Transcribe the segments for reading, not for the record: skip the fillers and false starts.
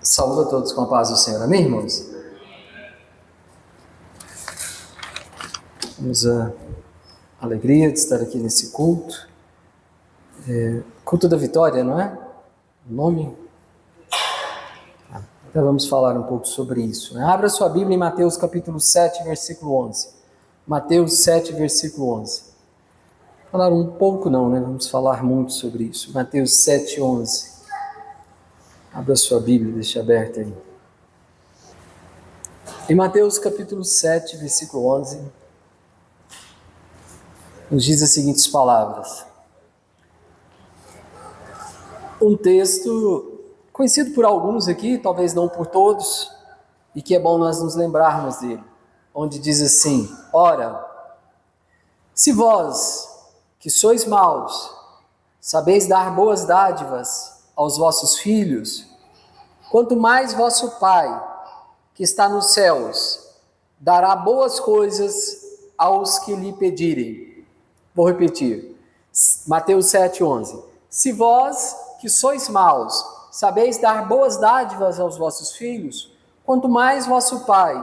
Saúdo a todos com a paz do Senhor, amém, irmãos? Temos a alegria de estar aqui nesse culto. Culto da Vitória, não é? O nome? Então vamos falar um pouco sobre isso, né? Abra sua Bíblia em Mateus capítulo 7, versículo 11. Mateus 7, versículo 11. Falar um pouco não, né? Vamos falar muito sobre isso. Mateus 7, 11. Abra sua Bíblia, deixe aberta aí. Em Mateus capítulo 7, versículo 11, nos diz as seguintes palavras. Um texto conhecido por alguns aqui, talvez não por todos, e que é bom nós nos lembrarmos dele, onde diz assim: ora, se vós, que sois maus, sabeis dar boas dádivas aos vossos filhos, quanto mais vosso Pai, que está nos céus, dará boas coisas aos que lhe pedirem. Vou repetir, Mateus 7,11. Se vós, que sois maus, sabeis dar boas dádivas aos vossos filhos, quanto mais vosso Pai,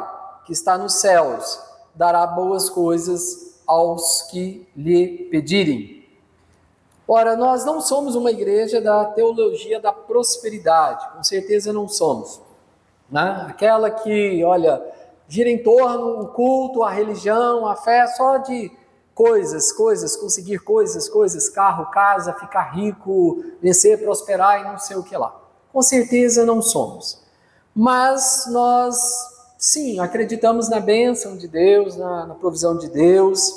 que está nos céus, dará boas coisas aos que lhe pedirem. Ora, nós não somos uma igreja da teologia da prosperidade, com certeza não somos, né? Aquela que, olha, gira em torno o culto, a religião, a fé, só de coisas, conseguir coisas, carro, casa, ficar rico, vencer, prosperar e não sei o que lá. Com certeza não somos. Mas nós, sim, acreditamos na bênção de Deus, na provisão de Deus,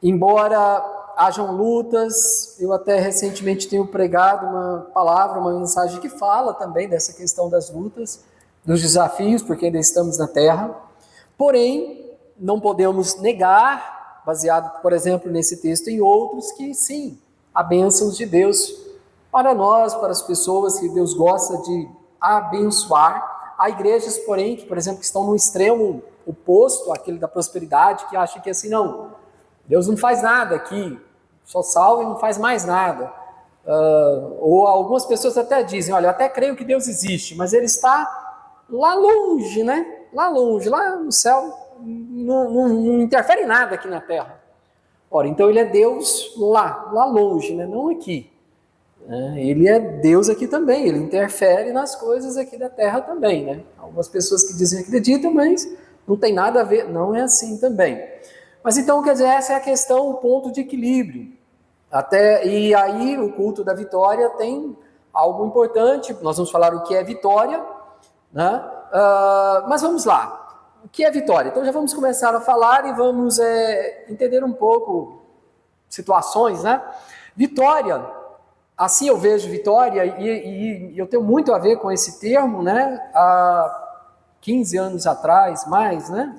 embora hajam lutas. Eu até recentemente tenho pregado uma palavra, uma mensagem que fala também dessa questão das lutas, dos desafios, porque ainda estamos na terra. Porém, não podemos negar, baseado, por exemplo, nesse texto e em outros, que sim, há bênçãos de Deus para nós, para as pessoas que Deus gosta de abençoar. Há igrejas, porém, que, por exemplo, que estão no extremo oposto àquele da prosperidade, que acham que assim, não, Deus não faz nada aqui, só salva e não faz mais nada. Ou algumas pessoas até dizem, olha, eu até creio que Deus existe, mas Ele está lá longe, né? Lá longe, lá no céu, não interfere em nada aqui na terra. Ora, então Ele é Deus lá longe, né? Não aqui. Ele é Deus aqui também, Ele interfere nas coisas aqui da terra também, né? Algumas pessoas que dizem que acreditam, mas não tem nada a ver, não é assim também. Mas então, quer dizer, essa é a questão, o ponto de equilíbrio. E aí o culto da vitória tem algo importante. Nós vamos falar o que é vitória, né? Mas vamos lá, o que é vitória? Então já vamos começar a falar e vamos entender um pouco situações, né? Vitória, assim eu vejo vitória, e eu tenho muito a ver com esse termo, né? Há 15 anos atrás, mais, né?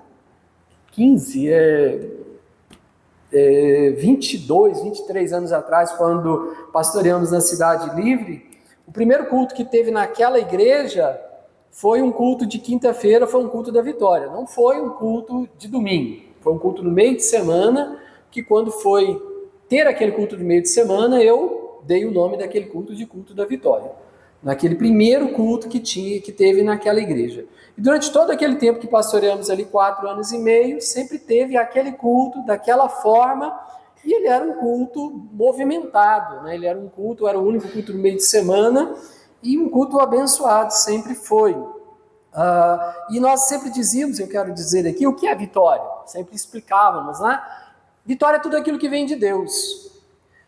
22, 23 anos atrás, quando pastoreamos na Cidade Livre, o primeiro culto que teve naquela igreja foi um culto de quinta-feira, foi um culto da vitória. Não foi um culto de domingo, foi um culto no meio de semana, que quando foi ter aquele culto de meio de semana, eu dei o nome daquele culto de culto da vitória. Naquele primeiro culto que teve naquela igreja. E durante todo aquele tempo que pastoreamos ali, 4 anos e meio, sempre teve aquele culto daquela forma, e ele era um culto movimentado, né? Ele era o único culto no meio de semana, e um culto abençoado, sempre foi. E nós sempre dizíamos, eu quero dizer aqui, o que é vitória? Sempre explicávamos, né? Vitória é tudo aquilo que vem de Deus.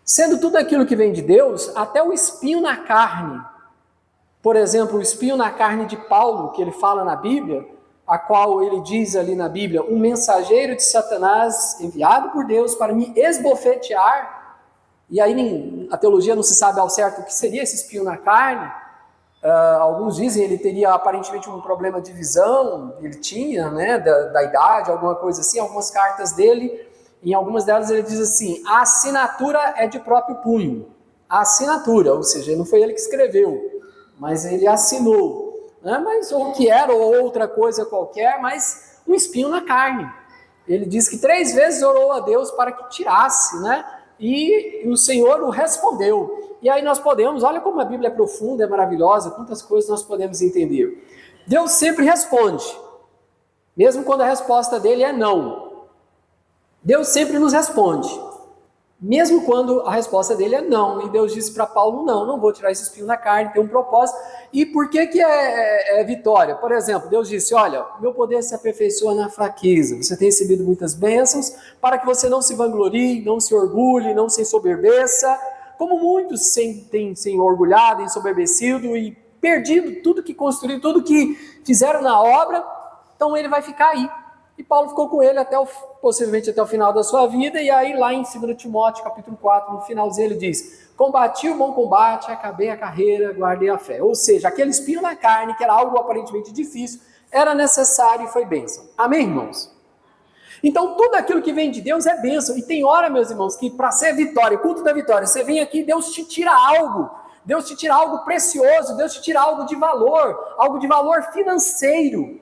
Sendo tudo aquilo que vem de Deus, até o espinho na carne. Por exemplo, o espinho na carne de Paulo, que ele fala na Bíblia, a qual ele diz ali na Bíblia, um mensageiro de Satanás enviado por Deus para me esbofetear. E aí a teologia não se sabe ao certo o que seria esse espinho na carne. Alguns dizem que ele teria aparentemente um problema de visão, ele tinha, né, da idade, alguma coisa assim. Algumas cartas dele, em algumas delas ele diz assim, a assinatura é de próprio punho. A assinatura, ou seja, não foi ele que escreveu, mas ele assinou, né? Mas ou que era ou outra coisa qualquer, mas um espinho na carne. Ele diz que 3 vezes orou a Deus para que tirasse, né? e o Senhor o respondeu. E aí nós podemos, olha como a Bíblia é profunda, é maravilhosa, quantas coisas nós podemos entender. Deus sempre responde, mesmo quando a resposta dele é não. Deus sempre nos responde, mesmo quando a resposta dele é não. E Deus disse para Paulo, não vou tirar esse espinho da carne, tem um propósito. E por que é vitória? Por exemplo, Deus disse, olha, meu poder se aperfeiçoa na fraqueza. Você tem recebido muitas bênçãos, para que você não se vanglorie, não se orgulhe, não se ensoberbeça, como muitos têm se orgulhado, ensoberbecido e perdido tudo que construíram, tudo que fizeram na obra, então ele vai ficar aí. E Paulo ficou com ele possivelmente até o final da sua vida, e aí lá em 2 Timóteo, capítulo 4, no finalzinho ele diz, combati o bom combate, acabei a carreira, guardei a fé. Ou seja, aquele espinho na carne, que era algo aparentemente difícil, era necessário e foi bênção. Amém, irmãos? Então tudo aquilo que vem de Deus é bênção. E tem hora, meus irmãos, que para ser vitória, culto da vitória, você vem aqui, Deus te tira algo. Deus te tira algo precioso, Deus te tira algo de valor financeiro.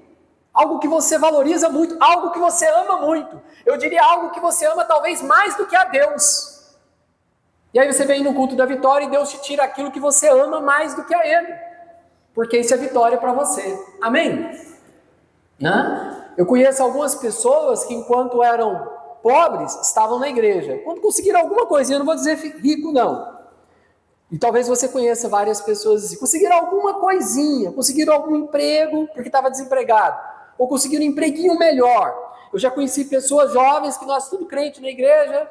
Algo que você valoriza muito, algo que você ama muito. Eu diria algo que você ama talvez mais do que a Deus. E aí você vem no culto da vitória e Deus te tira aquilo que você ama mais do que a Ele. Porque isso é vitória para você. Amém? Eu conheço algumas pessoas que enquanto eram pobres, estavam na igreja. Quando conseguiram alguma coisinha, eu não vou dizer rico não. E talvez você conheça várias pessoas assim, conseguiram alguma coisinha, conseguiram algum emprego porque estava desempregado, ou conseguiram um empreguinho melhor. Eu já conheci pessoas jovens que nós tudo crente na igreja,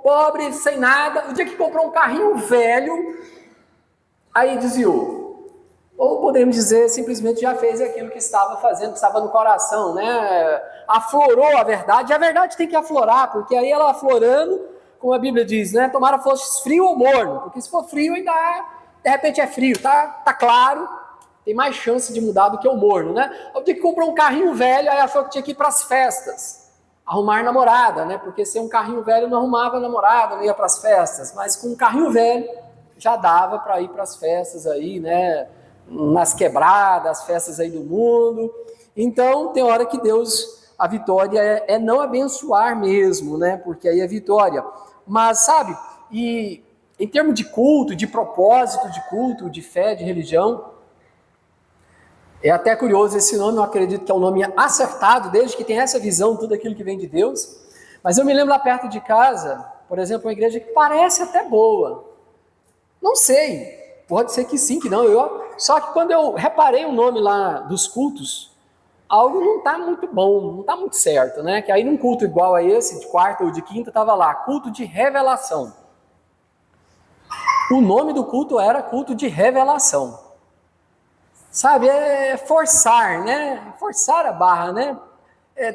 pobre, sem nada, o dia que comprou um carrinho velho, aí desviou. Ou podemos dizer, simplesmente já fez aquilo que estava fazendo, que estava no coração, né? Aflorou a verdade tem que aflorar, porque aí ela aflorando, como a Bíblia diz, né? Tomara fosse frio ou morno, porque se for frio ainda, de repente é frio, tá claro, tem mais chance de mudar do que o morno, né? O dia que comprou um carrinho velho, aí achou que tinha que ir para as festas, arrumar namorada, né? Porque sem um carrinho velho não arrumava namorada, não ia para as festas, mas com um carrinho velho já dava para ir para as festas aí, né? Nas quebradas, as festas aí do mundo. Então tem hora que Deus, a vitória é não abençoar mesmo, né? Porque aí é vitória. Mas sabe, e em termos de culto, de propósito de culto, de fé, de religião, é até curioso esse nome, eu acredito que é um nome acertado, desde que tem essa visão, tudo aquilo que vem de Deus. Mas eu me lembro lá perto de casa, por exemplo, uma igreja que parece até boa. Não sei, pode ser que sim, que não. Só que quando eu reparei o nome lá dos cultos, algo não está muito bom, não está muito certo, né? Que aí num culto igual a esse, de quarta ou de quinta, estava lá, culto de revelação. O nome do culto era culto de revelação. Sabe, é forçar, né? Forçar a barra, né?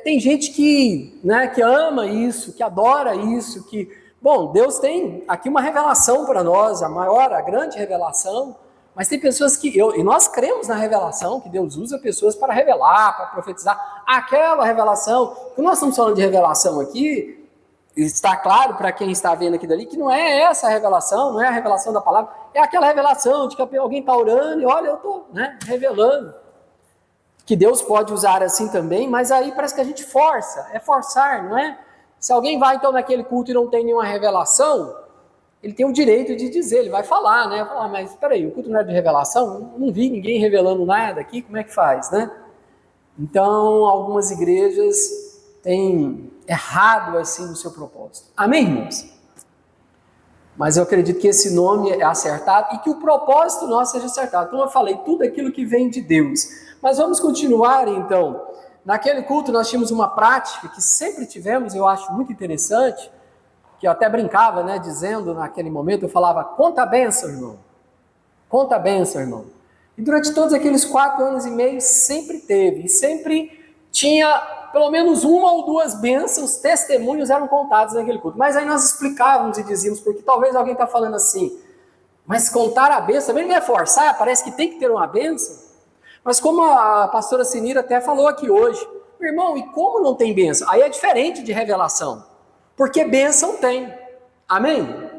Tem gente que ama isso, que adora isso, que... Bom, Deus tem aqui uma revelação para nós, a grande revelação, mas tem pessoas e nós cremos na revelação, que Deus usa pessoas para revelar, para profetizar, aquela revelação. Quando nós estamos falando de revelação aqui, está claro para quem está vendo aqui dali, que não é essa a revelação, não é a revelação da palavra, é aquela revelação de que alguém está orando e olha, eu estou revelando. Que Deus pode usar assim também, mas aí parece que a gente força, é forçar, não é? Se alguém vai então naquele culto e não tem nenhuma revelação, ele tem o direito de dizer, ele vai falar, né? Falar, mas espera aí, o culto não é de revelação? Não vi ninguém revelando nada aqui, como é que faz, né? Então, algumas igrejas têm errado assim no seu propósito. Amém, irmãos? Mas eu acredito que esse nome é acertado e que o propósito nosso seja acertado. Como eu falei, tudo aquilo que vem de Deus. Mas vamos continuar então. Naquele culto nós tínhamos uma prática que sempre tivemos, eu acho muito interessante, que eu até brincava, né, dizendo naquele momento, eu falava, conta a bênção, irmão. Conta a bênção, irmão. E durante todos aqueles 4 anos e meio sempre teve, e sempre tinha pelo menos uma ou duas bênçãos, testemunhos eram contados naquele culto. Mas aí nós explicávamos e dizíamos, porque talvez alguém está falando assim, mas contar a bênção também não é forçar, parece que tem que ter uma bênção. Mas como a pastora Sinira até falou aqui hoje, irmão, e como não tem bênção? Aí é diferente de revelação, porque bênção tem, amém?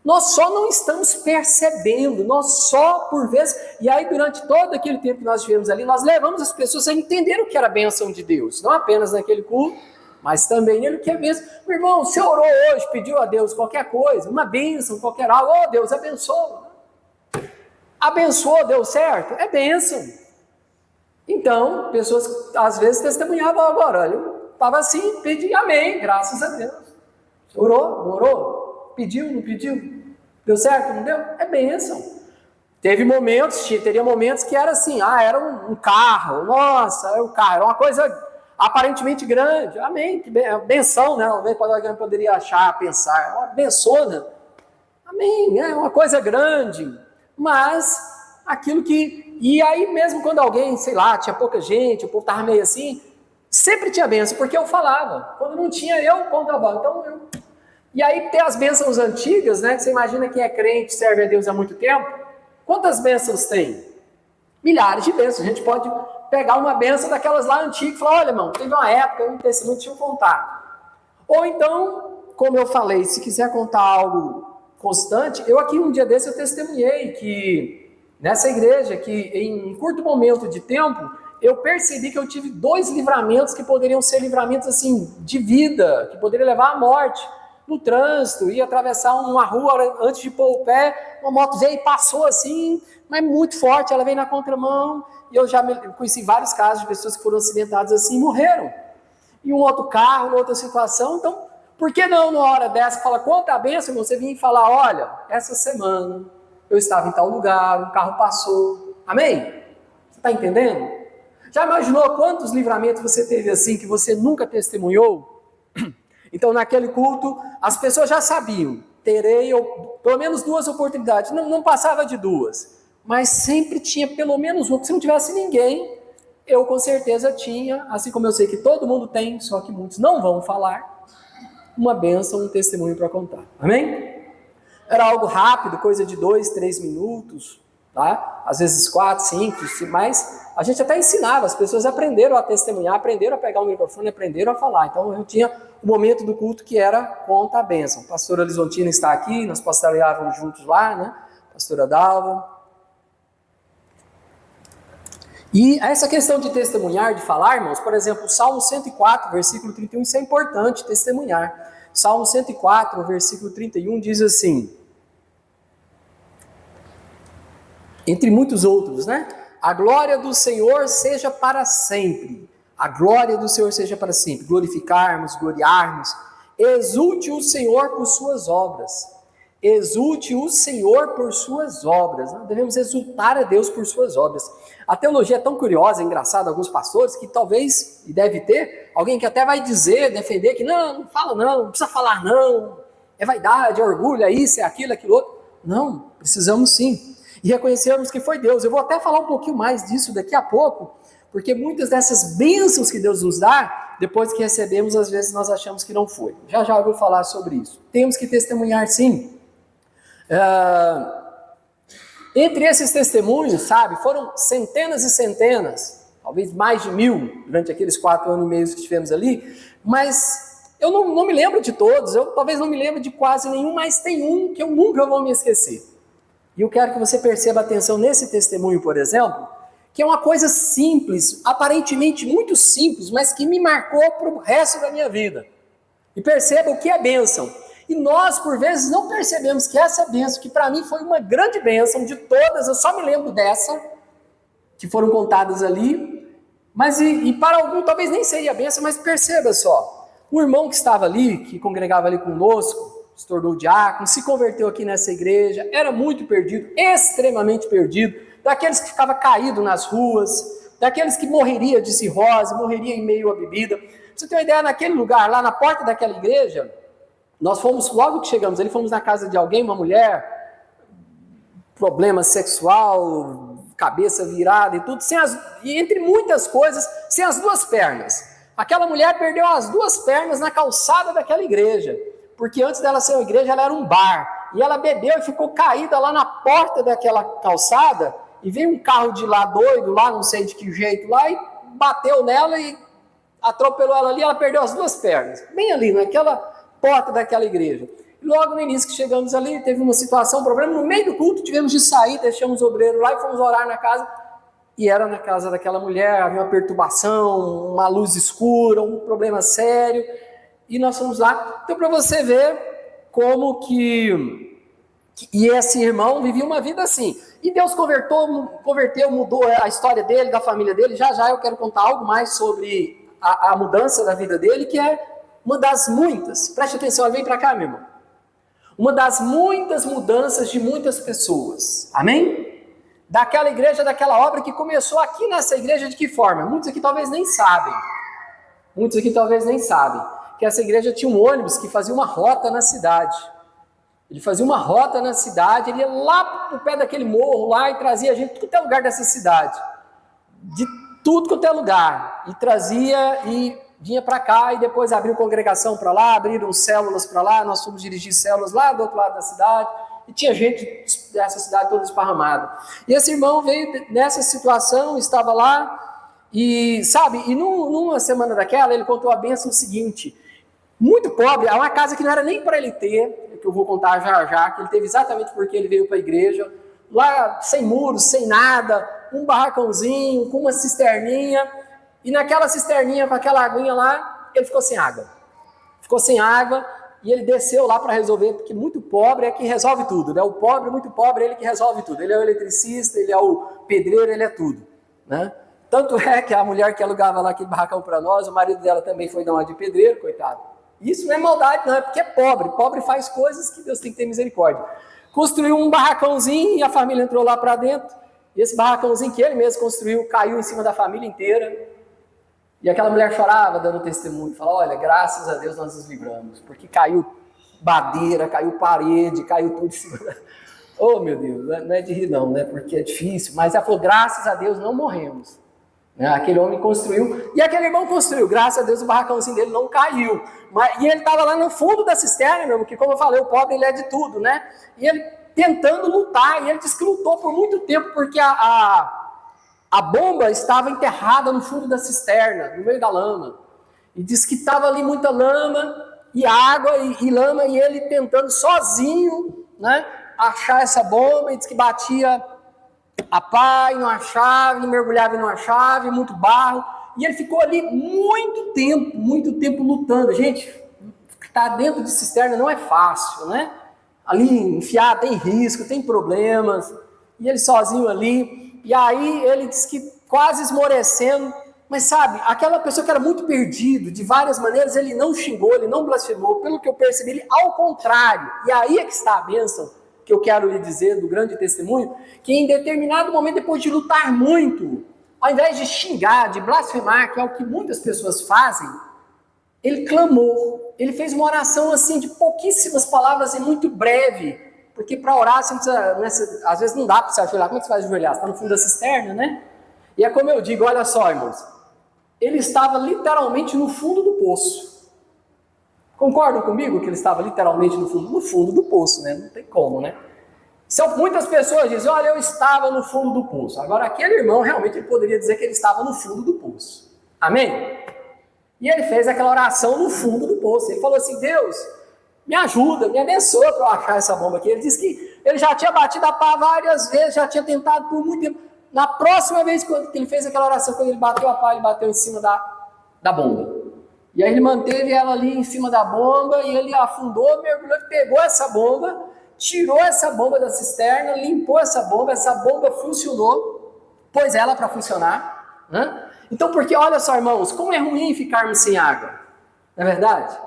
Nós só não estamos percebendo, nós só por vezes, e aí durante todo aquele tempo que nós tivemos ali, nós levamos as pessoas a entender o que era a bênção de Deus, não apenas naquele culto, mas também Ele quer bênção. Meu irmão, você orou hoje, pediu a Deus qualquer coisa, uma bênção, qualquer algo, oh Deus, abençoa. Abençoou, deu certo? É bênção. Então, pessoas às vezes testemunhavam agora, olha, eu estava assim, pedi, amém, graças a Deus. Orou, não orou? Pediu, não pediu? Deu certo, não deu? É bênção. Teria momentos que era assim, era um carro, nossa, era um carro, era uma coisa aparentemente grande, amém, que benção, né? Talvez alguém poderia achar, pensar, é uma bençona, amém, é uma coisa grande, mas aquilo que, e aí mesmo quando alguém, sei lá, tinha pouca gente, o povo estava meio assim, sempre tinha bênção, porque eu falava, quando não tinha eu contava, então eu. E aí tem as bênçãos antigas, né? Você imagina quem é crente, serve a Deus há muito tempo, quantas bênçãos tem? Milhares de bênçãos. A gente pode pegar uma bênção daquelas lá antigas e falar, olha, irmão, teve uma época, um testemunho, deixa eu contar. Ou então, como eu falei, se quiser contar algo constante, eu aqui um dia desse eu testemunhei que nessa igreja, que em um curto momento de tempo, eu percebi que eu tive 2 livramentos que poderiam ser livramentos assim, de vida, que poderiam levar à morte. No trânsito, ia atravessar uma rua antes de pôr o pé, uma moto veio e passou assim, mas muito forte, ela veio na contramão, e eu já conheci vários casos de pessoas que foram acidentadas assim e morreram. E um outro carro, outra situação, então, por que não numa hora dessa, fala, conta a bênção, você vinha e falar, olha, essa semana eu estava em tal lugar, um carro passou, amém? Você está entendendo? Já imaginou quantos livramentos você teve assim, que você nunca testemunhou? Então, naquele culto, as pessoas já sabiam, terei pelo menos 2 oportunidades, não passava de 2, mas sempre tinha pelo menos uma, se não tivesse ninguém, eu com certeza tinha, assim como eu sei que todo mundo tem, só que muitos não vão falar, uma bênção, um testemunho para contar, amém? Era algo rápido, coisa de 2, 3 minutos, tá? Às vezes 4, 5, mas a gente até ensinava, as pessoas aprenderam a testemunhar, aprenderam a pegar o microfone, aprenderam a falar. Então eu tinha o momento do culto que era conta a bênção. A pastora Lisontina está aqui, nós pastoreávamos juntos lá, né? A pastora Dalva. E essa questão de testemunhar, de falar, irmãos, por exemplo, o Salmo 104, versículo 31, isso é importante, testemunhar. Salmo 104, versículo 31 diz assim, entre muitos outros, né? A glória do Senhor seja para sempre. A glória do Senhor seja para sempre. Glorificarmos, gloriarmos. Exulte o Senhor por suas obras. Exulte o Senhor por suas obras. Nós devemos exultar a Deus por suas obras. A teologia é tão curiosa, engraçada, alguns pastores, que talvez, e deve ter, alguém que até vai dizer, defender que não fala não precisa falar não, é vaidade, é orgulho, é isso, é aquilo, aquilo outro. Não, precisamos sim. E reconhecermos que foi Deus. Eu vou até falar um pouquinho mais disso daqui a pouco, porque muitas dessas bênçãos que Deus nos dá, depois que recebemos, às vezes nós achamos que não foi. Já eu vou falar sobre isso. Temos que testemunhar sim. Entre esses testemunhos, sabe, foram centenas e centenas, talvez mais de 1000, durante aqueles 4 anos e meio que tivemos ali, mas eu não me lembro de todos, eu talvez não me lembre de quase nenhum, mas tem um que eu nunca vou me esquecer. E eu quero que você perceba atenção nesse testemunho, por exemplo, que é uma coisa simples, aparentemente muito simples, mas que me marcou para o resto da minha vida. E perceba o que é bênção. E nós, por vezes, não percebemos que essa bênção, que para mim foi uma grande bênção de todas, eu só me lembro dessa, que foram contadas ali, mas e para algum talvez nem seria bênção, mas perceba só, um irmão que estava ali, que congregava ali conosco, se tornou diácono, se converteu aqui nessa igreja, era muito perdido, extremamente perdido, daqueles que ficava caído nas ruas, daqueles que morreria de cirrose, morreria em meio à bebida. Pra você ter uma ideia, naquele lugar, lá na porta daquela igreja, nós fomos, logo que chegamos ali, fomos na casa de alguém, uma mulher, problema sexual, cabeça virada e tudo, e entre muitas coisas, sem as 2 pernas. Aquela mulher perdeu as 2 pernas na calçada daquela igreja, porque antes dela ser uma igreja, ela era um bar, e ela bebeu e ficou caída lá na porta daquela calçada, e veio um carro de lá doido, lá não sei de que jeito lá, e bateu nela e atropelou ela ali, ela perdeu as 2 pernas, bem ali, naquela porta daquela igreja. E logo no início que chegamos ali, teve uma situação, um problema, no meio do culto tivemos de sair, deixamos o obreiro lá e fomos orar na casa, e era na casa daquela mulher, havia uma perturbação, uma luz escura, um problema sério, e nós fomos lá. Então, para você ver como que esse irmão vivia uma vida assim. E Deus converteu, mudou a história dele, da família dele. Já eu quero contar algo mais sobre a mudança da vida dele, que é uma das muitas, preste atenção, vem para cá, meu irmão. Uma das muitas mudanças de muitas pessoas. Amém? Daquela igreja, daquela obra que começou aqui nessa igreja, de que forma? Muitos aqui talvez nem sabem. Que essa igreja tinha um ônibus que fazia uma rota na cidade. Ele fazia uma rota na cidade, ele ia lá pro pé daquele morro lá e trazia a gente de tudo que é lugar dessa cidade. De tudo quanto é lugar. E trazia e vinha para cá e depois abriu congregação para lá, abriram células para lá, nós fomos dirigir células lá do outro lado da cidade. E tinha gente dessa cidade toda esparramada. E esse irmão veio nessa situação, estava lá, e sabe, e numa semana daquela, ele contou a bênção seguinte: muito pobre, uma casa que não era nem para ele ter, que eu vou contar já, que ele teve exatamente porque ele veio para a igreja, lá sem muros, sem nada, um barracãozinho, com uma cisterninha, e naquela cisterninha, com aquela aguinha lá, ele ficou sem água. E ele desceu lá para resolver, porque muito pobre é que resolve tudo, né? O pobre, muito pobre, é ele que resolve tudo. Ele é o eletricista, ele é o pedreiro, ele é tudo, né? Tanto é que a mulher que alugava lá aquele barracão para nós, o marido dela também foi dar uma de pedreiro, coitado. Isso não é maldade, não, é porque é pobre. Pobre faz coisas que Deus tem que ter misericórdia. Construiu um barracãozinho e a família entrou lá para dentro. E esse barracãozinho que ele mesmo construiu caiu em cima da família inteira. E aquela mulher chorava dando testemunho, falava: olha, graças a Deus nós nos livramos, porque caiu madeira, caiu parede, caiu tudo em cima da... Oh, meu Deus, não é de rir não, né? Porque é difícil, mas ela falou: graças a Deus não morremos. Aquele homem construiu, e aquele irmão construiu, graças a Deus o barracãozinho dele não caiu. E ele estava lá no fundo da cisterna, meu irmão, que como eu falei, o pobre ele é de tudo, né? E ele tentando lutar, e ele disse que lutou por muito tempo, porque a bomba estava enterrada no fundo da cisterna, no meio da lama. E disse que estava ali muita lama, e água, e lama, e ele tentando sozinho, né, achar essa bomba, e disse que batia a pá e não achava, e mergulhava e não achava, e muito barro. E ele ficou ali muito tempo lutando. Gente, estar dentro de cisterna não é fácil, né? Ali enfiado, tem risco, tem problemas, e ele sozinho ali. E aí ele disse que quase esmorecendo, mas sabe, aquela pessoa que era muito perdido, de várias maneiras, ele não xingou, ele não blasfemou, pelo que eu percebi, ele ao contrário. E aí é que está a bênção que eu quero lhe dizer, do grande testemunho, que em determinado momento, depois de lutar muito, ao invés de xingar, de blasfemar, que é o que muitas pessoas fazem, ele clamou, ele fez uma oração assim, de pouquíssimas palavras e muito breve. Porque para orar, você precisa, às vezes não dá para você ajoelhar. Como é que você vai ajoelhar? Você está no fundo da cisterna, né? E é como eu digo, olha só, irmãos. Ele estava literalmente no fundo do poço. Concordam comigo que ele estava literalmente no fundo do poço, né? Não tem como, né? Muitas pessoas dizem: olha, eu estava no fundo do poço. Agora, aquele irmão, realmente, ele poderia dizer que ele estava no fundo do poço. Amém? E ele fez aquela oração no fundo do poço. Ele falou assim: Deus, me ajuda, me abençoa para eu achar essa bomba aqui. Ele disse que ele já tinha batido a pá várias vezes, já tinha tentado por muito tempo. Na próxima vez que ele fez aquela oração, quando ele bateu a pá, ele bateu em cima da bomba. E aí ele manteve ela ali em cima da bomba, e ele afundou, mergulhou, pegou essa bomba, tirou essa bomba da cisterna, limpou essa bomba funcionou, pôs ela para funcionar, né? Então, porque olha só, irmãos, como é ruim ficarmos sem água, não é verdade?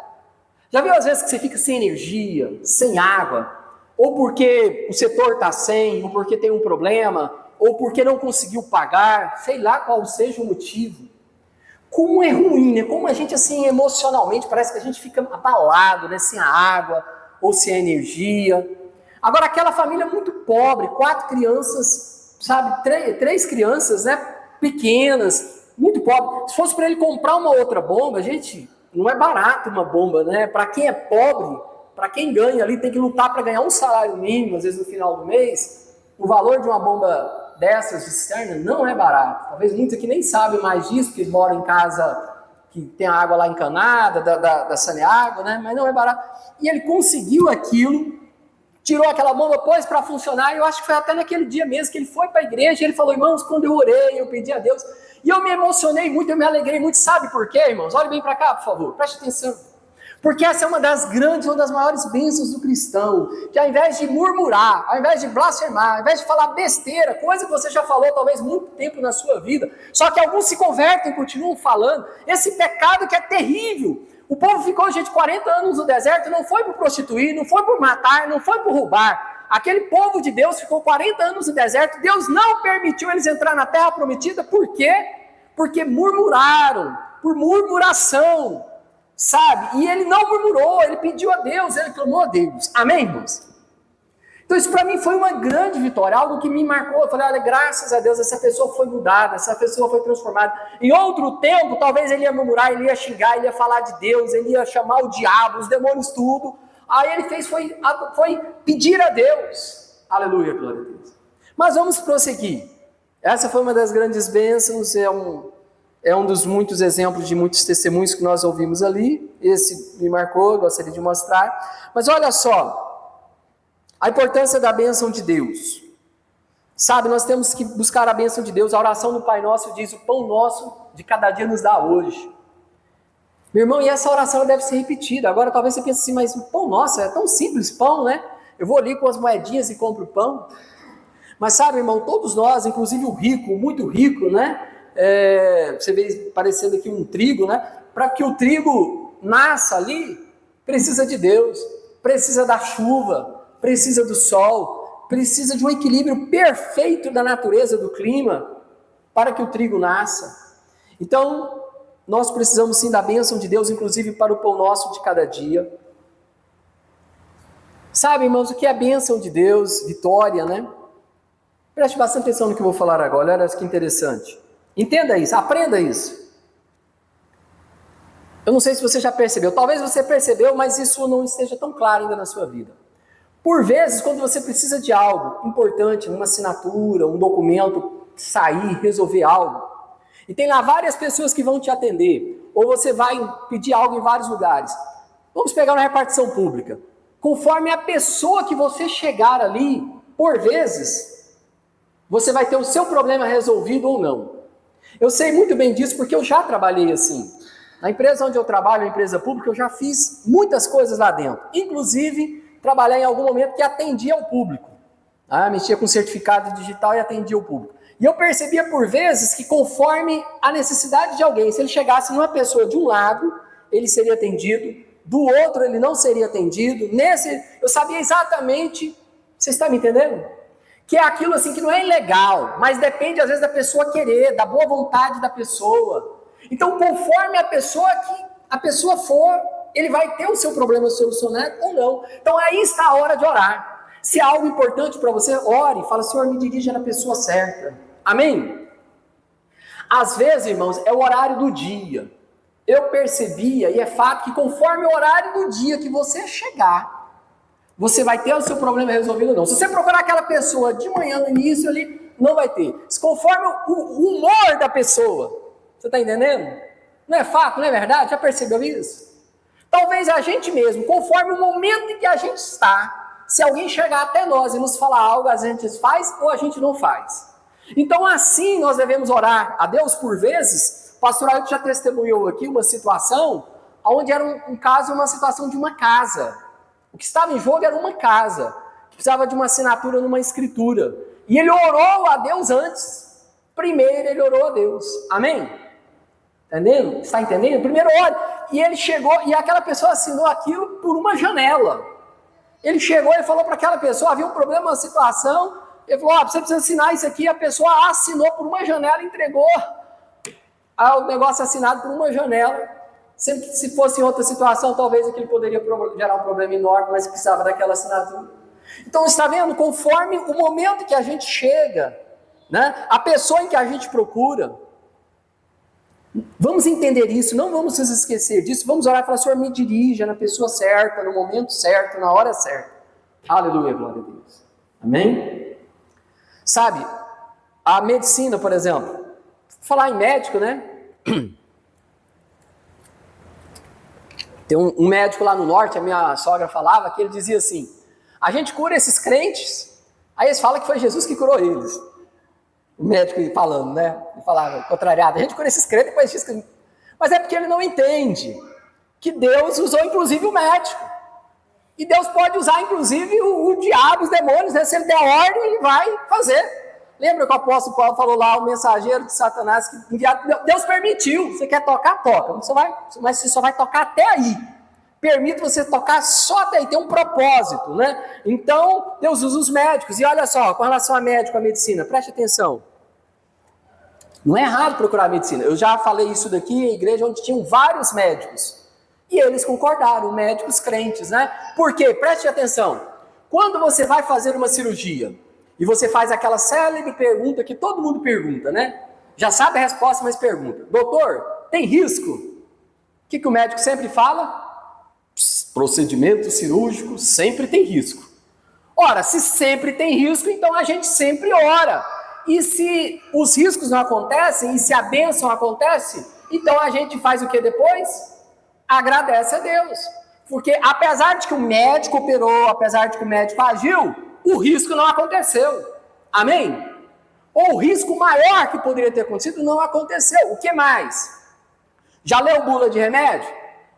Já viu às vezes que você fica sem energia, sem água, ou porque o setor está sem, ou porque tem um problema, ou porque não conseguiu pagar, sei lá qual seja o motivo. Como é ruim, né? Como a gente assim emocionalmente parece que a gente fica abalado, né? Sem a água, ou sem a energia. Agora aquela família muito pobre, 4 crianças, sabe, 3 crianças, né? Pequenas, muito pobre. Se fosse para ele comprar uma outra bomba, gente... Não é barato uma bomba, né? Para quem é pobre, para quem ganha ali, tem que lutar para ganhar um salário mínimo, às vezes no final do mês. O valor de uma bomba dessas de cisterna não é barato. Talvez muitos aqui nem sabem mais disso, porque moram em casa que tem a água lá encanada, da Saneágua, né? Mas não é barato. E ele conseguiu aquilo, tirou aquela bomba, pôs para funcionar, e eu acho que foi até naquele dia mesmo que ele foi para a igreja, e ele falou, irmãos, quando eu orei, eu pedi a Deus, e eu me emocionei muito, eu me alegrei muito, sabe por quê, irmãos? Olhem bem para cá, por favor, preste atenção. Porque essa é uma das grandes, uma das maiores bênçãos do cristão, que ao invés de murmurar, ao invés de blasfemar, ao invés de falar besteira, coisa que você já falou talvez muito tempo na sua vida, só que alguns se convertem e continuam falando, esse pecado que é terrível. O povo ficou, gente, 40 anos no deserto, não foi por prostituir, não foi por matar, não foi por roubar. Aquele povo de Deus ficou 40 anos no deserto, Deus não permitiu eles entrar na terra prometida, por quê? Porque murmuraram, por murmuração. Sabe? E ele não murmurou, ele pediu a Deus, ele clamou a Deus. Amém, irmãos? Então isso para mim foi uma grande vitória, algo que me marcou. Eu falei, olha, graças a Deus essa pessoa foi mudada, essa pessoa foi transformada. Em outro tempo, talvez ele ia murmurar, ele ia xingar, ele ia falar de Deus, ele ia chamar o diabo, os demônios, tudo. Aí ele fez, foi pedir a Deus. Aleluia, glória a Deus. Mas vamos prosseguir. Essa foi uma das grandes bênçãos, é um dos muitos exemplos de muitos testemunhos que nós ouvimos ali. Esse me marcou, eu gostaria de mostrar. Mas olha só, a importância da bênção de Deus. Sabe, nós temos que buscar a bênção de Deus. A oração do Pai Nosso diz, o pão nosso de cada dia nos dá hoje. Meu irmão, e essa oração deve ser repetida. Agora talvez você pense assim, mas o pão nosso é tão simples, pão, né? Eu vou ali com as moedinhas e compro pão. Mas sabe, irmão, todos nós, inclusive o rico, o muito rico, né? Você vê parecendo aqui um trigo, né? Para que o trigo nasça ali, precisa de Deus, precisa da chuva, precisa do sol, precisa de um equilíbrio perfeito da natureza, do clima, para que o trigo nasça. Então, nós precisamos sim da bênção de Deus, inclusive para o pão nosso de cada dia. Sabe, irmãos, o que é a bênção de Deus? Vitória, né? Preste bastante atenção no que eu vou falar agora, olha que interessante. Entenda isso, aprenda isso. Eu não sei se você já percebeu, talvez você percebeu, mas isso não esteja tão claro ainda na sua vida. Por vezes, quando você precisa de algo importante, uma assinatura, um documento, sair, resolver algo, e tem lá várias pessoas que vão te atender, ou você vai pedir algo em vários lugares. Vamos pegar uma repartição pública. Conforme a pessoa que você chegar ali, por vezes, você vai ter o seu problema resolvido ou não. Eu sei muito bem disso porque eu já trabalhei assim. Na empresa onde eu trabalho, a empresa pública, eu já fiz muitas coisas lá dentro. Inclusive, trabalhei em algum momento que atendia ao público. Mexia com certificado digital e atendia o público. E eu percebia por vezes que conforme a necessidade de alguém, se ele chegasse numa pessoa de um lado, ele seria atendido, do outro ele não seria atendido, eu sabia exatamente, você está me entendendo? Que é aquilo assim que não é ilegal, mas depende às vezes da pessoa querer, da boa vontade da pessoa. Então, conforme a pessoa for, ele vai ter o seu problema solucionado ou não. Então, aí está a hora de orar. Se há algo importante para você, ore, fala, Senhor, me dirija na pessoa certa. Amém? Às vezes, irmãos, é o horário do dia. Eu percebia, e é fato, que conforme o horário do dia que você chegar, você vai ter o seu problema resolvido ou não. Se você procurar aquela pessoa de manhã no início ali, não vai ter. Conforme o humor da pessoa. Você está entendendo? Não é fato, não é verdade? Já percebeu isso? Talvez a gente mesmo, conforme o momento em que a gente está, se alguém chegar até nós e nos falar algo, a gente faz ou a gente não faz. Então assim nós devemos orar a Deus por vezes. O pastor Ailton já testemunhou aqui uma situação, onde era um caso, uma situação de uma casa. O que estava em jogo era uma casa, que precisava de uma assinatura numa escritura. E ele orou a Deus antes. Primeiro ele orou a Deus. Amém? Entendendo? Está entendendo? Primeiro ore. E ele chegou, e aquela pessoa assinou aquilo por uma janela. Ele chegou e falou para aquela pessoa, havia um problema, uma situação. Ele falou, você precisa assinar isso aqui. A pessoa assinou por uma janela e entregou o negócio assinado por uma janela. Sempre que se fosse em outra situação, talvez aquilo poderia gerar um problema enorme, mas precisava daquela assinatura. Então, está vendo? Conforme o momento que a gente chega, né, a pessoa em que a gente procura, vamos entender isso, não vamos nos esquecer disso, vamos orar e falar, Senhor, me dirija na pessoa certa, no momento certo, na hora certa. Aleluia, glória a Deus. Amém? Sabe, a medicina, por exemplo, falar em médico, né? Tem um médico lá no norte, a minha sogra falava, que ele dizia assim, A gente cura esses crentes, aí eles falam que foi Jesus que curou eles. O médico falando, né? Ele falava contrariado. A gente cura esses crentes, depois diz que... Mas é porque ele não entende que Deus usou inclusive o médico. E Deus pode usar inclusive o diabo, os demônios, né? Se ele der ordem, ele vai fazer. Lembra que o apóstolo Paulo falou lá, o mensageiro de Satanás, que enviado, Deus permitiu. Você quer tocar? Toca. Mas você só vai tocar até aí. Permite você tocar só até aí, tem um propósito, né? Então, Deus usa os médicos. E olha só, com relação a médico, a medicina, preste atenção. Não é errado procurar medicina. Eu já falei isso daqui em igreja onde tinham vários médicos. E eles concordaram, médicos crentes, né? Por quê? Preste atenção. Quando você vai fazer uma cirurgia, e você faz aquela célebre pergunta que todo mundo pergunta, né? Já sabe a resposta, mas pergunta. Doutor, tem risco? O que o médico sempre fala? Procedimento cirúrgico sempre tem risco. Ora, se sempre tem risco, então a gente sempre ora. E se os riscos não acontecem, e se a bênção acontece, então a gente faz o que depois? Agradece a Deus. Porque apesar de que o médico operou, apesar de que o médico agiu, o risco não aconteceu. Amém? Ou o risco maior que poderia ter acontecido não aconteceu. O que mais? Já leu bula de remédio?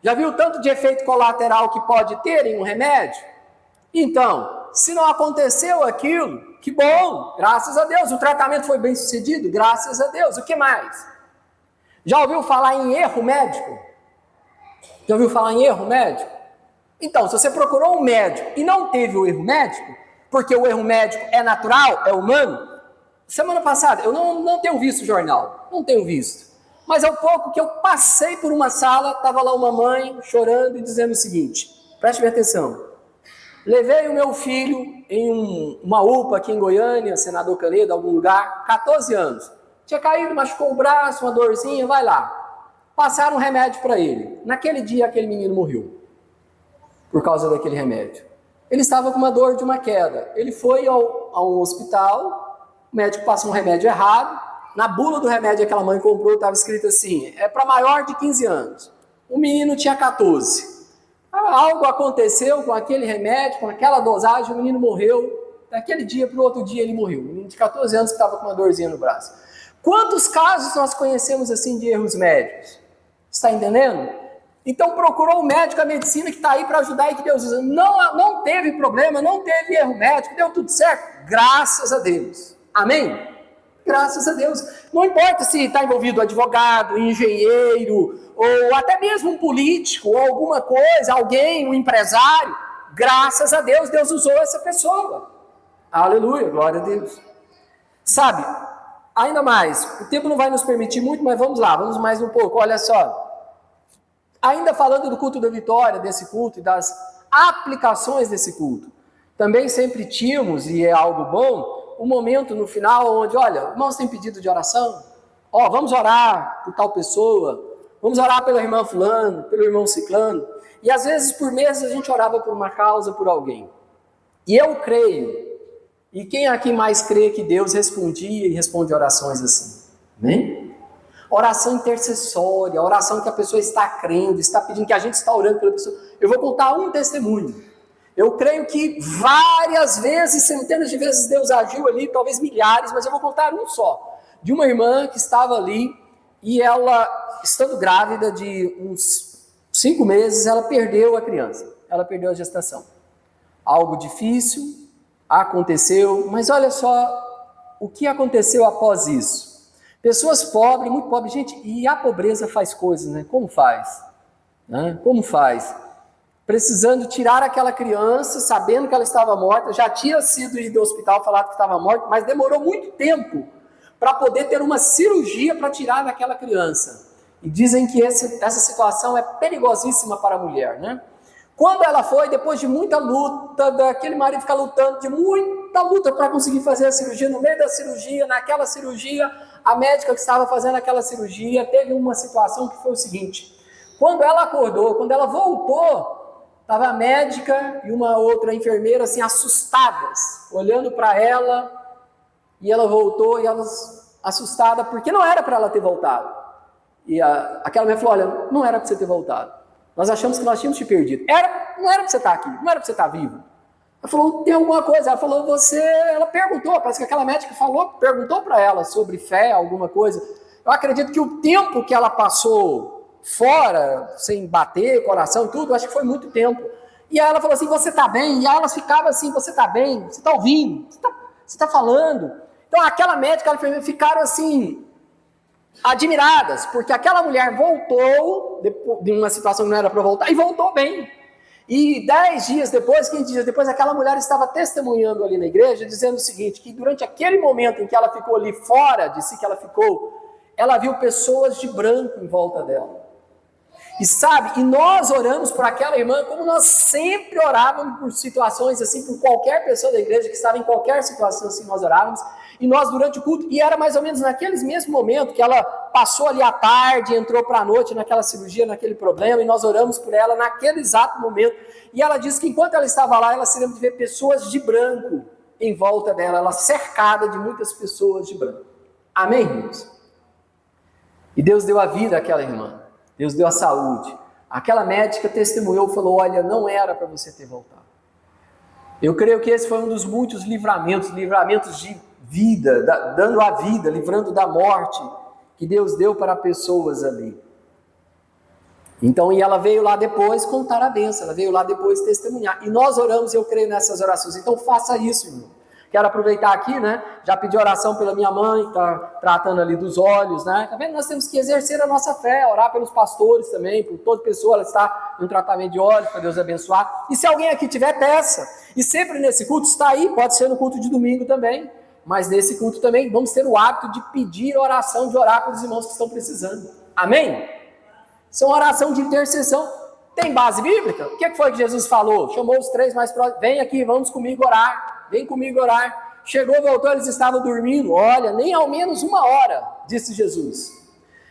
Já viu o tanto de efeito colateral que pode ter em um remédio? Então, se não aconteceu aquilo, que bom, graças a Deus. O tratamento foi bem sucedido, graças a Deus. O que mais? Já ouviu falar em erro médico? Já ouviu falar em erro médico? Então, se você procurou um médico e não teve o erro médico, porque o erro médico é natural, é humano. Semana passada, eu não tenho visto o jornal, não tenho visto. Mas ao pouco que eu passei por uma sala, estava lá uma mãe chorando e dizendo o seguinte, preste bem atenção. Levei o meu filho em uma UPA aqui em Goiânia, Senador Canedo, algum lugar, 14 anos. Tinha caído, machucou o braço, uma dorzinha, vai lá. Passaram um remédio para ele. Naquele dia, aquele menino morreu. Por causa daquele remédio. Ele estava com uma dor de uma queda. Ele foi ao hospital, o médico passou um remédio errado. Na bula do remédio que aquela mãe comprou, estava escrito assim, é para maior de 15 anos. O menino tinha 14. Algo aconteceu com aquele remédio, com aquela dosagem, o menino morreu. Daquele dia para o outro dia ele morreu. Um menino de 14 anos que estava com uma dorzinha no braço. Quantos casos nós conhecemos assim de erros médicos? Está entendendo? Então procurou o médico, a medicina que está aí para ajudar e que Deus usa. Não teve problema, não teve erro médico, deu tudo certo. Graças a Deus. Amém? Graças a Deus. Não importa se está envolvido advogado, engenheiro, ou até mesmo um político, ou alguma coisa, alguém, um empresário. Graças a Deus, Deus usou essa pessoa. Aleluia, glória a Deus. Sabe, ainda mais, o tempo não vai nos permitir muito, mas vamos lá, vamos mais um pouco. Olha só. Ainda falando do culto da vitória, desse culto e das aplicações desse culto, também sempre tínhamos, e é algo bom, um momento no final onde, olha, irmãos têm pedido de oração, vamos orar por tal pessoa, vamos orar pelo irmão fulano, pelo irmão ciclano, e às vezes por meses a gente orava por uma causa, por alguém. E eu creio, e quem aqui mais crê que Deus respondia e responde orações assim? Amém? Oração intercessória, oração que a pessoa está crendo, está pedindo, que a gente está orando pela pessoa. Eu vou contar um testemunho. Eu creio que várias vezes, centenas de vezes Deus agiu ali, talvez milhares, mas eu vou contar um só. De uma irmã que estava ali e ela, estando grávida de uns 5 meses, ela perdeu a criança. Ela perdeu a gestação. Algo difícil aconteceu, mas olha só o que aconteceu após isso. Pessoas pobres, muito pobres, gente, e a pobreza faz coisas, né? Como faz? Né? Como faz? Precisando tirar aquela criança, sabendo que ela estava morta, já tinha sido ir do hospital falado que estava morta, mas demorou muito tempo para poder ter uma cirurgia para tirar daquela criança. E dizem que essa situação é perigosíssima para a mulher, né? Quando ela foi, depois de muita luta, daquele marido ficar lutando, de muita luta para conseguir fazer a cirurgia, no meio da cirurgia, naquela cirurgia, a médica que estava fazendo aquela cirurgia teve uma situação que foi o seguinte: quando ela acordou, quando ela voltou, estava a médica e uma outra enfermeira assim assustadas, olhando para ela, e ela voltou e elas assustadas, porque não era para ela ter voltado. E aquela mulher falou: olha, não era para você ter voltado. Nós achamos que nós tínhamos te perdido. Não era para você estar aqui, não era para você estar vivo. Ela falou, tem alguma coisa? Ela falou, ela perguntou, parece que aquela médica perguntou para ela sobre fé, alguma coisa. Eu acredito que o tempo que ela passou fora, sem bater coração e tudo, acho que foi muito tempo. E aí ela falou assim, você tá bem? E aí elas ficavam assim, você tá bem? Você tá ouvindo? Você tá falando? Então aquela médica, ela ficaram assim, admiradas, porque aquela mulher voltou, de uma situação que não era para voltar, e voltou bem. E 10 dias depois, 15 dias depois, aquela mulher estava testemunhando ali na igreja, dizendo o seguinte, que durante aquele momento em que ela ficou ali fora de si, que ela ficou, ela viu pessoas de branco em volta dela. E sabe, e nós oramos por aquela irmã, como nós sempre orávamos por situações assim, por qualquer pessoa da igreja que estava em qualquer situação assim, nós orávamos, e nós durante o culto, e era mais ou menos naqueles mesmos momentos que ela passou ali à tarde, entrou para a noite naquela cirurgia, naquele problema, e nós oramos por ela naquele exato momento, e ela disse que enquanto ela estava lá, ela se lembra de ver pessoas de branco em volta dela, ela cercada de muitas pessoas de branco. Amém, irmãos? E Deus deu a vida àquela irmã. Deus deu a saúde. Aquela médica testemunhou, falou, olha, não era para você ter voltado. Eu creio que esse foi um dos muitos livramentos de vida, dando a vida, livrando da morte, que Deus deu para pessoas ali. Então, e ela veio lá depois contar a bênção, ela veio lá depois testemunhar. E nós oramos, eu creio nessas orações. Então faça isso, irmão. Quero aproveitar aqui, né? Já pedi oração pela minha mãe, que está tratando ali dos olhos, né? Tá vendo? Nós temos que exercer a nossa fé, orar pelos pastores também, por toda pessoa, ela está em um tratamento de olhos, para Deus abençoar. E se alguém aqui tiver, peça. E sempre nesse culto, está aí, pode ser no culto de domingo também, mas nesse culto também vamos ter o hábito de pedir oração, de orar pelos irmãos que estão precisando. Amém? São oração de intercessão. Tem base bíblica? O que foi que Jesus falou? Chamou os 3 mais próximos, vem aqui, vamos comigo orar. Vem comigo orar. Chegou, voltou, eles estavam dormindo. Olha, nem ao menos 1 hora, disse Jesus.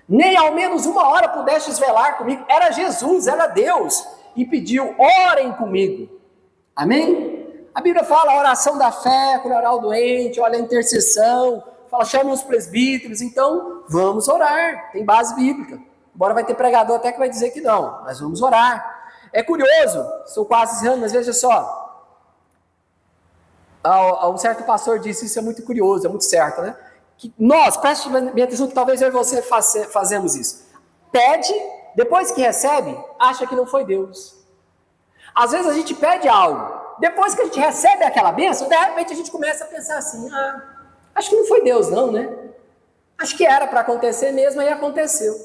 Nem ao menos 1 hora pudestes velar comigo. Era Jesus, era Deus. E pediu, orem comigo. Amém? A Bíblia fala a oração da fé, curar o doente, olha a intercessão. Fala, chame os presbíteros. Então, vamos orar. Tem base bíblica. Embora vai ter pregador até que vai dizer que não. Mas vamos orar. É curioso, estou quase encerrando, mas veja só. Um certo pastor disse, isso é muito curioso, é muito certo, né? Que nós, preste bem atenção que talvez eu e você fazemos isso. Pede, depois que recebe, acha que não foi Deus. Às vezes a gente pede algo, depois que a gente recebe aquela bênção, de repente a gente começa a pensar assim, acho que não foi Deus não, né? Acho que era para acontecer mesmo, aí aconteceu.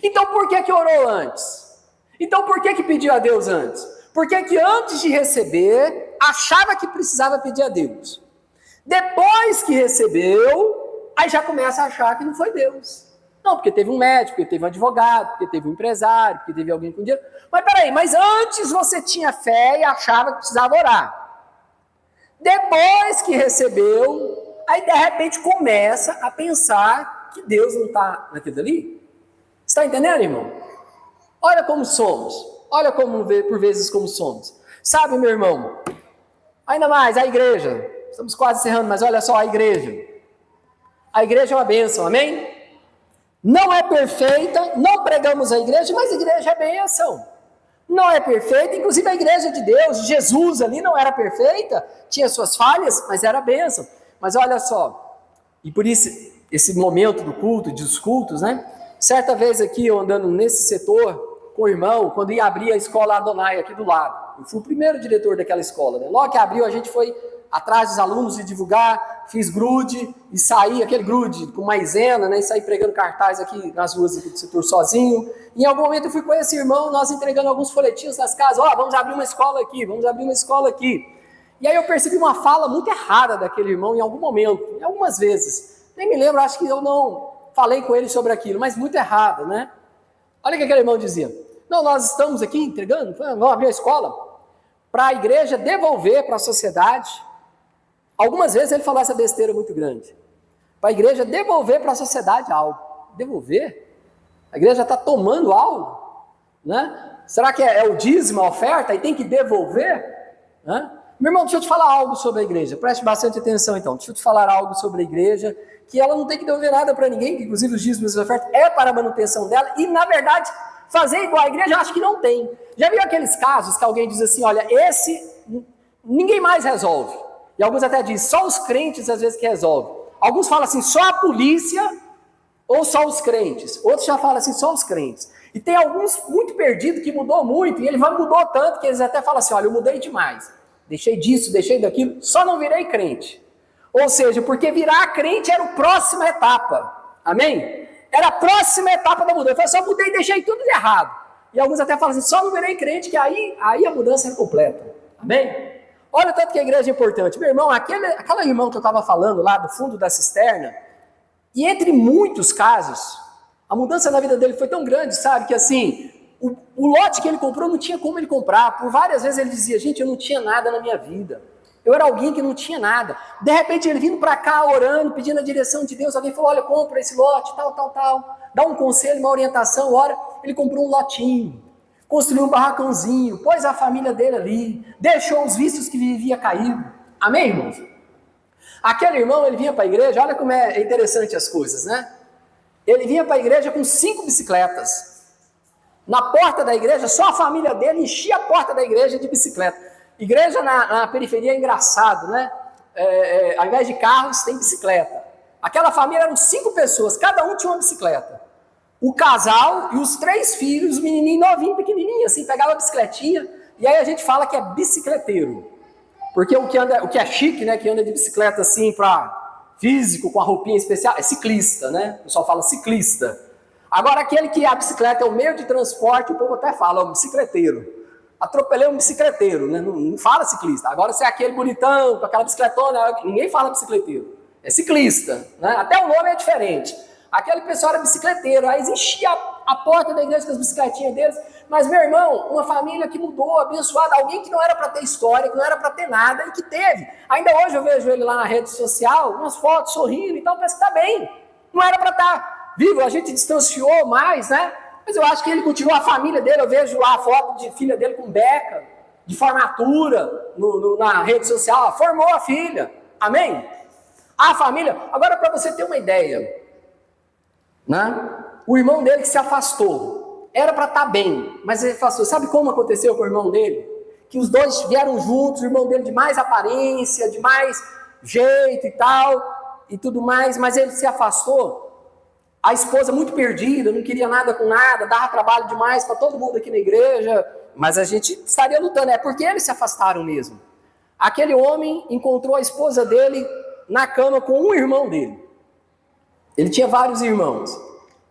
Então por que orou antes? Então por que pediu a Deus antes? Porque que antes de receber, achava que precisava pedir a Deus. Depois que recebeu, aí já começa a achar que não foi Deus. Não, porque teve um médico, porque teve um advogado, porque teve um empresário, porque teve alguém com dinheiro. Mas peraí, mas antes você tinha fé e achava que precisava orar. Depois que recebeu, aí de repente começa a pensar que Deus não está naquilo ali. Está entendendo, irmão? Olha como somos. Olha como por vezes como somos. Sabe, meu irmão, ainda mais a igreja, estamos quase encerrando, mas olha só a igreja. A igreja é uma bênção, amém? Não é perfeita, não pregamos a igreja, mas a igreja é bênção. Não é perfeita, inclusive a igreja de Deus, Jesus ali não era perfeita, tinha suas falhas, mas era bênção. Mas olha só, e por isso esse momento do culto, dos cultos, né? Certa vez aqui eu andando nesse setor, com o irmão, quando ia abrir a escola Adonai aqui do lado. Eu fui o primeiro diretor daquela escola, né? Logo que abriu, a gente foi atrás dos alunos e divulgar, fiz grude e saí, aquele grude com maisena, né? E saí pregando cartaz aqui nas ruas aqui do setor sozinho. E em algum momento eu fui com esse irmão, nós entregando alguns folhetinhos nas casas, vamos abrir uma escola aqui, vamos abrir uma escola aqui. E aí eu percebi uma fala muito errada daquele irmão em algum momento, em algumas vezes. Nem me lembro, acho que eu não falei com ele sobre aquilo, mas muito errado, né? Olha o que aquele irmão dizia. Não, nós estamos aqui entregando, vamos abrir a escola, para a igreja devolver para a sociedade. Algumas vezes ele falou essa besteira muito grande. Para a igreja devolver para a sociedade algo. Devolver? A igreja está tomando algo? Né? Será que é o dízimo, a oferta, e tem que devolver? Né? Meu irmão, deixa eu te falar algo sobre a igreja. Preste bastante atenção então. Deixa eu te falar algo sobre a igreja, que ela não tem que devolver nada para ninguém, que inclusive os dízimos e a oferta é para a manutenção dela, e na verdade... fazer igual a igreja, acho que não tem. Já viu aqueles casos que alguém diz assim, olha, esse Ninguém mais resolve. E alguns até dizem, só os crentes às vezes que resolvem. Alguns falam assim, só a polícia ou só os crentes. Outros já falam assim, só os crentes. E tem alguns muito perdidos que mudou muito, e ele mudou tanto que eles até falam assim, olha, eu mudei demais. Deixei disso, deixei daquilo, só não virei crente. Ou seja, porque virar crente era a próxima etapa. Amém? Era a próxima etapa da mudança. Eu falei, só mudei e deixei tudo de errado. E alguns até falam assim, só não virei crente, que aí a mudança é completa. Amém? Olha o tanto que a igreja é importante. Meu irmão, aquela irmã que eu estava falando lá do fundo da cisterna, e entre muitos casos, a mudança na vida dele foi tão grande, sabe, que assim, o lote que ele comprou não tinha como ele comprar. Por várias vezes ele dizia, gente, eu não tinha nada na minha vida. Eu era alguém que não tinha nada. De repente ele vindo para cá, orando, pedindo a direção de Deus, alguém falou, olha, compra esse lote, tal. Dá um conselho, uma orientação, ora, ele comprou um lotinho, construiu um barracãozinho, pôs a família dele ali, deixou os vícios que vivia caído. Amém, irmãos? Aquele irmão, ele vinha para a igreja, olha como é interessante as coisas, né? Ele vinha para a igreja com 5 bicicletas. Na porta da igreja, só a família dele enchia a porta da igreja de bicicleta. Igreja na periferia é engraçado, né? Ao invés de carros, tem bicicleta. Aquela família eram 5 pessoas, cada um tinha uma bicicleta. O casal e os 3 filhos, os menininhos novinhos, pequenininhos, assim, pegava a bicicletinha, e aí a gente fala que é bicicleteiro. Porque o que é chique, né, que anda de bicicleta assim para físico, com a roupinha especial, é ciclista, né? O pessoal fala ciclista. Agora, aquele que a bicicleta é o meio de transporte, o povo até fala, bicicleteiro. Atropelei um bicicleteiro, né? Não fala ciclista. Agora, se é aquele bonitão, com aquela bicicletona, ninguém fala bicicleteiro. É ciclista, né? Até o nome é diferente. Aquele pessoal era bicicleteiro, aí enchia a porta da igreja com as bicicletinhas deles. Mas, meu irmão, uma família que mudou, abençoada, alguém que não era para ter história, que não era para ter nada e que teve. Ainda hoje eu vejo ele lá na rede social, umas fotos sorrindo e tal, parece que está bem. Não era para estar vivo, a gente distanciou mais, né? Mas eu acho que ele continua, a família dele, eu vejo lá a foto de filha dele com beca, de formatura, na rede social, formou a filha. Amém? A família. Agora, para você ter uma ideia, né? O irmão dele que se afastou, era para estar bem, mas ele afastou. Sabe como aconteceu com o irmão dele? Que os dois vieram juntos, o irmão dele de mais aparência, de mais jeito e tal, e tudo mais, mas ele se afastou. A esposa muito perdida, não queria nada com nada, dava trabalho demais para todo mundo aqui na igreja, mas a gente estaria lutando, é porque eles se afastaram mesmo. Aquele homem encontrou a esposa dele na cama com um irmão dele. Ele tinha vários irmãos.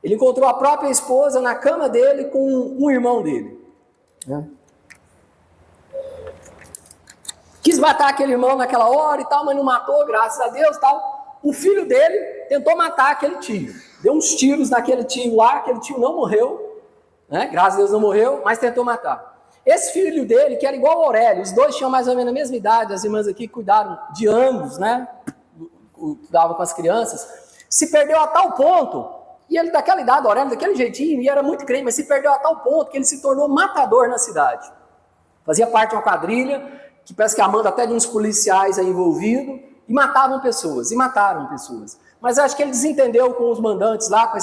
Ele encontrou a própria esposa na cama dele com um irmão dele. Quis matar aquele irmão naquela hora e tal, mas não matou, graças a Deus e tal. O filho dele tentou matar aquele tio. Deu uns tiros naquele tio lá, aquele tio não morreu, né? Graças a Deus não morreu, mas tentou matar. Esse filho dele, que era igual ao Aurélio, os dois tinham mais ou menos a mesma idade, as irmãs aqui cuidaram de ambos, né? Cuidavam com as crianças, se perdeu a tal ponto, e ele daquela idade, o Aurélio daquele jeitinho, e era muito crente, mas se perdeu a tal ponto que ele se tornou matador na cidade. Fazia parte de uma quadrilha, que parece que a manda até de uns policiais aí envolvidos, e matavam pessoas, e mataram pessoas. Mas acho que ele desentendeu com os mandantes lá, com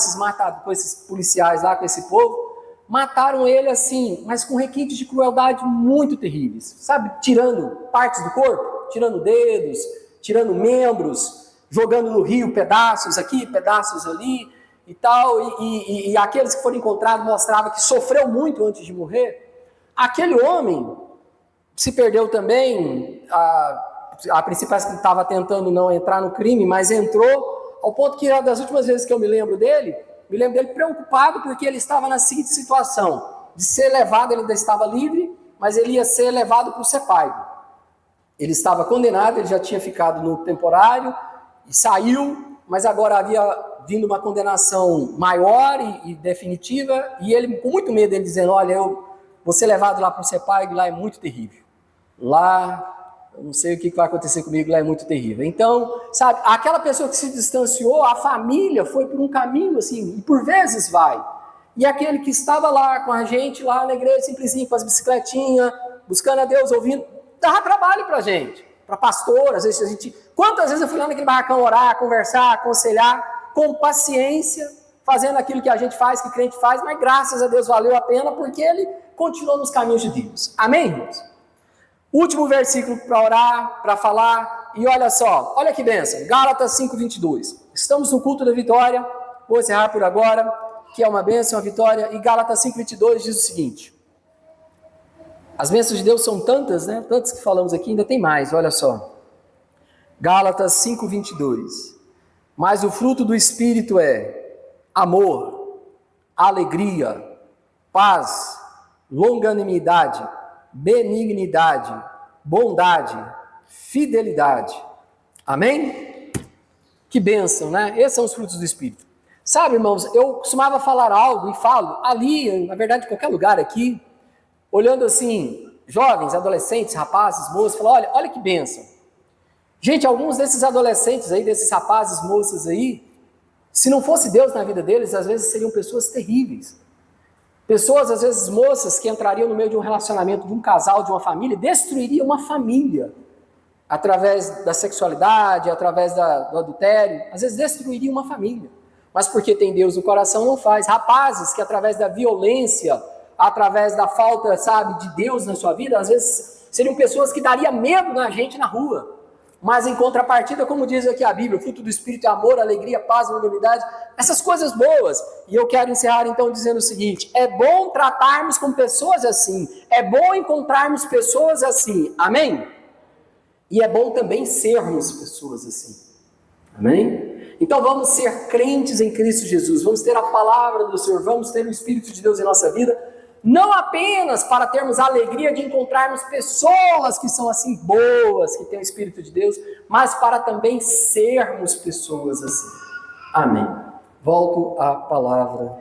esses policiais lá, com esse povo, mataram ele assim, mas com requintes de crueldade muito terríveis, sabe? Tirando partes do corpo, tirando dedos, tirando membros, jogando no rio pedaços aqui, pedaços ali e tal, e aqueles que foram encontrados mostravam que sofreu muito antes de morrer. Aquele homem se perdeu também, a princípio parece que ele estava tentando não entrar no crime, mas entrou, ao ponto que das últimas vezes que eu me lembro dele preocupado porque ele estava na seguinte situação, de ser levado, ele ainda estava livre, mas ele ia ser levado para o CEPAIB. Ele estava condenado, ele já tinha ficado no temporário, e saiu, mas agora havia vindo uma condenação maior e definitiva, e ele com muito medo, ele dizendo, olha, eu vou ser levado lá para o CEPAIB, lá é muito terrível. Lá... eu não sei o que vai acontecer comigo, lá é muito terrível. Então, sabe, aquela pessoa que se distanciou, a família foi por um caminho assim, e por vezes vai. E aquele que estava lá com a gente, lá na igreja, simplesinho, com as bicicletinhas, buscando a Deus, ouvindo, dava trabalho pra gente, pra pastor, às vezes a gente... Quantas vezes eu fui lá naquele barracão orar, conversar, aconselhar, com paciência, fazendo aquilo que a gente faz, que o crente faz, mas graças a Deus valeu a pena, porque ele continuou nos caminhos de Deus. Amém, irmãos? Último versículo para orar, para falar, e olha só, olha que bênção, Gálatas 5:22. Estamos no culto da vitória, vou encerrar por agora, que é uma bênção, uma vitória, e Gálatas 5:22 diz o seguinte, as bênçãos de Deus são tantas, né? Tantas que falamos aqui, ainda tem mais, olha só. Gálatas 5:22. Mas o fruto do Espírito é amor, alegria, paz, longanimidade, benignidade, bondade, fidelidade. Amém? Que bênção, né? Esses são os frutos do Espírito. Sabe, irmãos, eu costumava falar algo e falo ali, na verdade, em qualquer lugar aqui, olhando assim, jovens, adolescentes, rapazes, moças, falo, olha que bênção. Gente, alguns desses adolescentes aí, desses rapazes, moças aí, se não fosse Deus na vida deles, às vezes seriam pessoas terríveis. Pessoas, às vezes, moças que entrariam no meio de um relacionamento, de um casal, de uma família, destruiriam uma família. Através da sexualidade, através do adultério, às vezes destruiriam uma família. Mas porque tem Deus no coração, não faz. Rapazes que através da violência, através da falta, sabe, de Deus na sua vida, às vezes seriam pessoas que daria medo na gente na rua. Mas em contrapartida, como diz aqui a Bíblia, o fruto do Espírito é amor, alegria, paz, longanimidade, essas coisas boas. E eu quero encerrar então dizendo o seguinte, é bom tratarmos com pessoas assim, é bom encontrarmos pessoas assim, amém? E é bom também sermos pessoas assim, amém? Então vamos ser crentes em Cristo Jesus, vamos ter a palavra do Senhor, vamos ter o Espírito de Deus em nossa vida, não apenas para termos a alegria de encontrarmos pessoas que são assim boas, que têm o Espírito de Deus, mas para também sermos pessoas assim. Amém. Volto à palavra